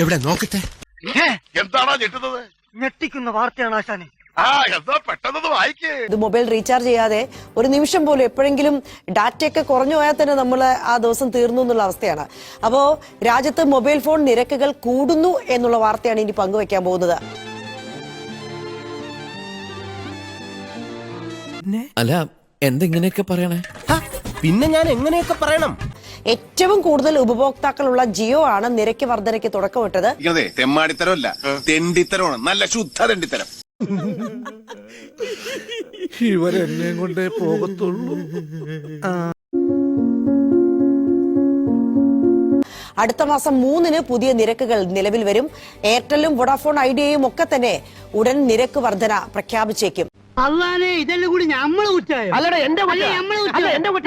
എവിടെ നോക്കട്ടെ. എന്താണോ ഞെട്ടുന്നത്? ഞെട്ടിക്കുന്ന വാർത്തയാണ് ആശാനെ. എന്താ പെട്ടെന്ന് വായിക്കേ. ഇത് മൊബൈൽ റീചാർജ് ചെയ്യാതെ ഒരു നിമിഷം പോലും എപ്പോഴെങ്കിലും ഡാറ്റയൊക്കെ കുറഞ്ഞു പോയാൽ തന്നെ നമ്മൾ ആ ദിവസം തീർന്നു എന്നുള്ള അവസ്ഥയാണ്. അപ്പോ രാജ്യത്ത് മൊബൈൽ ഫോൺ നിരക്കുകൾ കൂടുന്നു എന്നുള്ള വാർത്തയാണ് ഇനി പങ്കുവെക്കാൻ പോകുന്നത്. അല്ല എന്തെങ്ങനെയൊക്കെ പറയണേ? പിന്നെ ഞാൻ എങ്ങനെയൊക്കെ പറയണം? ഏറ്റവും കൂടുതൽ ഉപഭോക്താക്കളുള്ള ജിയോ ആണ് നിരക്ക് വർധനയ്ക്ക് തുടക്കമിട്ടത്. തെമ്മാടിത്തരമല്ല, തെണ്ടിത്തരമാണ്. നല്ല ശുദ്ധ തെണ്ടിത്തരം. ഇവരെന്നെ കൊണ്ടേ പോകത്തുള്ളൂ. അടുത്ത മാസം 3-ന് പുതിയ നിരക്കുകൾ നിലവിൽ വരും. എയർടെലും വോഡാഫോൺ ഐഡിയയും ഒക്കെ തന്നെ ഉടൻ നിരക്ക് വർധന പ്രഖ്യാപിച്ചേക്കും. ഇതെല്ലാം കൂടി നമ്മള് കുറ്റായോ?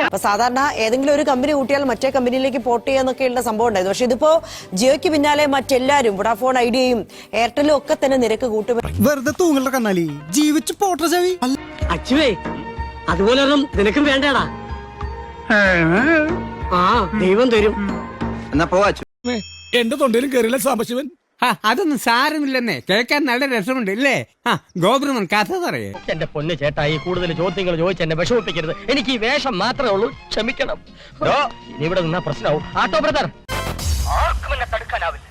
അപ്പൊ സാധാരണ ഏതെങ്കിലും ഒരു കമ്പനി കൂട്ടിയാൽ മറ്റേ കമ്പനിയിലേക്ക് പോർട്ട് ചെയ്യാന്നൊക്കെയുള്ള സംഭവം ഉണ്ടായിരുന്നു. പക്ഷെ ഇതിപ്പോ ജിയോയ്ക്ക് പിന്നാലെ മറ്റെല്ലാരും വോഡാഫോൺ ഐഡിയയും എയർടെലും ഒക്കെ തന്നെ നിരക്ക് കൂട്ടും. വെറുതെ തൂങ്ങളുടെ കണ്ണാലി ജീവിച്ചു പോട്ട ചവി. അച്ചുവേ, അതുപോലെ നിനക്കും വേണ്ടടാ. ദൈവം തരും. എന്നാ പോവാ. എന്റെ തൊണ്ടയിലും കയറിയില്ല സാംബശിവൻ. അതൊന്നും സാരമില്ലെന്നേ, കേൾക്കാൻ നല്ല രസമുണ്ട് ഇല്ലേ? ഗോപുരമൻ കഥ പറയേ. എന്റെ പൊന്ന് ചേട്ടായി, കൂടുതൽ ചോദ്യങ്ങൾ ചോദിച്ച് എന്നെ വിഷമിപ്പിക്കരുത്. എനിക്ക് ഈ വേഷം മാത്രമേ ഉള്ളൂ, ക്ഷമിക്കണം. ഇനി ഇവിടെ നിന്നാ പ്രശ്നമാവും. ആട്ടോ ബ്രദർ, ആർക്കും എന്നെ തടുക്കാനാവില്ല.